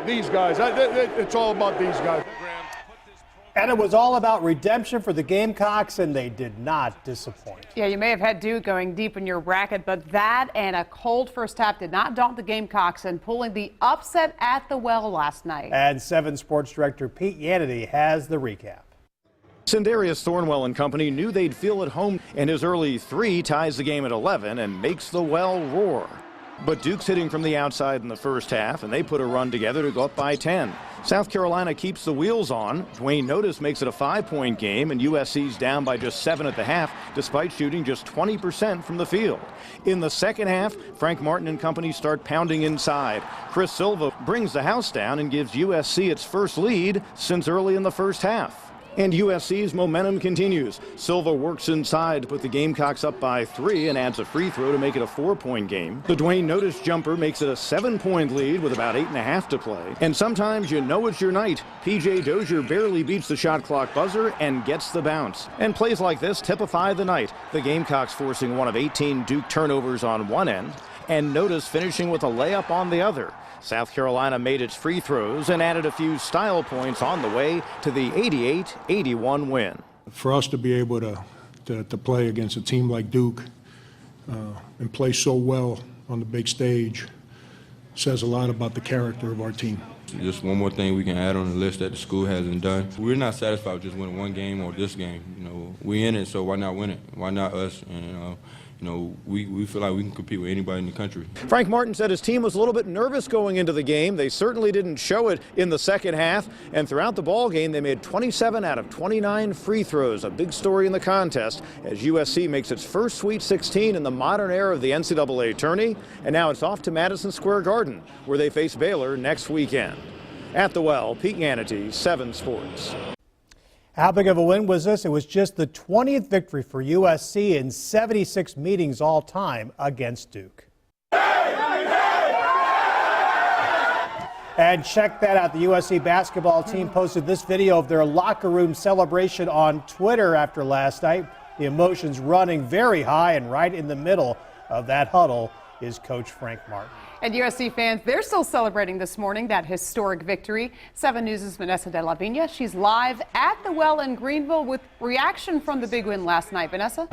these guys. It's all about these guys. And it was all about redemption for the Gamecocks, and they did not disappoint. Yeah, you may have had Duke going deep in your bracket, but that and a cold first half did not daunt the Gamecocks in pulling the upset at the Well last night. And 7 Sports Director Pete Yannity has the recap. Sindarius Thornwell and company knew they'd feel at home, and his early 3 ties the game at 11 and makes the Well roar. But Duke's hitting from the outside in the first half, and they put a run together to go up by 10. South Carolina keeps the wheels on. Dwayne Notice makes it a 5-point game, and USC's down by just 7 at the half, despite shooting just 20% from the field. In the second half, Frank Martin and company start pounding inside. Chris Silva brings the house down and gives USC its first lead since early in the first half. And USC's momentum continues. Silva works inside to put the Gamecocks up by 3 and adds a free throw to make it a 4-point game. The Dwayne Notice jumper makes it a 7-point lead with about 8.5 to play. And sometimes you know it's your night. P.J. Dozier barely beats the shot clock buzzer and gets the bounce. And plays like this typify the night. The Gamecocks forcing one of 18 Duke turnovers on one end, and Notice finishing with a layup on the other. South Carolina made its free throws and added a few style points on the way to the 88-81 win. For us to be able to play against a team like Duke and play so well on the big stage says a lot about the character of our team. Just one more thing we can add on the list that the school hasn't done. We're not satisfied with just winning one game or this game. You know, we in it, so why not win it? Why not us? And, you know, we feel like we can compete with anybody in the country. Frank Martin said his team was a little bit nervous going into the game. They certainly didn't show it in the second half. And throughout the ball game, they made 27 out of 29 free throws. A big story in the contest as USC makes its first Sweet 16 in the modern era of the NCAA tourney. And now it's off to Madison Square Garden, where they face Baylor next weekend. At the Well, Pete Yannity, 7 Sports. How big of a win was this? It was just the 20th victory for USC in 76 meetings all time against Duke. And check that out. The USC basketball team posted this video of their locker room celebration on Twitter after last night. The emotions running very high, and right in the middle of that huddle is Coach Frank Martin. And USC fans, they're still celebrating this morning that historic victory. 7 News' Vanessa De La Vigna. She's live at the Well in Greenville with reaction from the big win last night. Vanessa?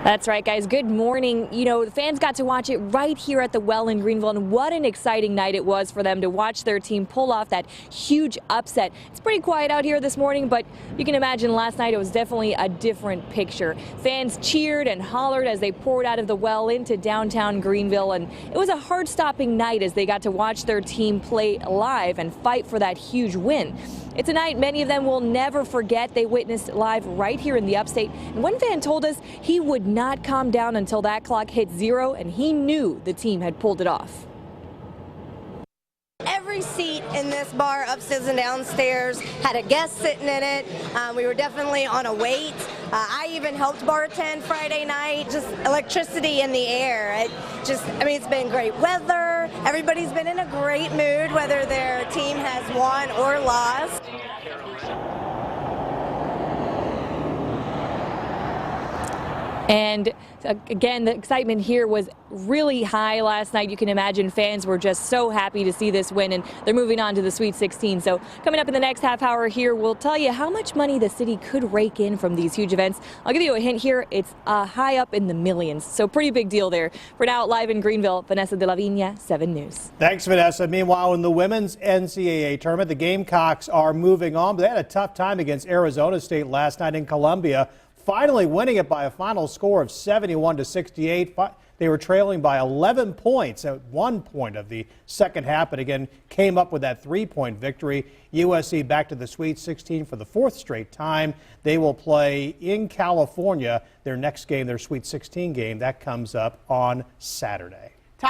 That's right, guys. Good morning. You know, the fans got to watch it right here at the Well in Greenville, and what an exciting night it was for them to watch their team pull off that huge upset. It's pretty quiet out here this morning, but you can imagine last night it was definitely a different picture. Fans cheered and hollered as they poured out of the Well into downtown Greenville, and it was a heart-stopping night as they got to watch their team play live and fight for that huge win. It's a night many of them will never forget. They witnessed live right here in the upstate. And one fan told us he would not calm down until that clock hit 0, and he knew the team had pulled it off. Every seat in this bar, upstairs and downstairs, had a guest sitting in it. We were definitely on a wait. I even helped bartend Friday night. Just electricity in the air. It's been great weather. Everybody's been in a great mood, whether their team has won or lost. And again, the excitement here was really high last night. You can imagine fans were just so happy to see this win, and they're moving on to the Sweet 16. So coming up in the next half hour here, we'll tell you how much money the city could rake in from these huge events. I'll give you a hint here. It's high up in the millions. So pretty big deal there. For now, live in Greenville, Vanessa De La Vigna, 7 News. Thanks, Vanessa. Meanwhile, in the women's NCAA tournament, the Gamecocks are moving on, but they had a tough time against Arizona State last night in Columbia, finally winning it by a final score of 71-68. They were trailing by 11 points at one point of the second half, but again came up with that 3-point victory. USC back to the Sweet 16 for the 4th straight time. They will play in California. Their next game, their Sweet 16 game, that comes up on Saturday.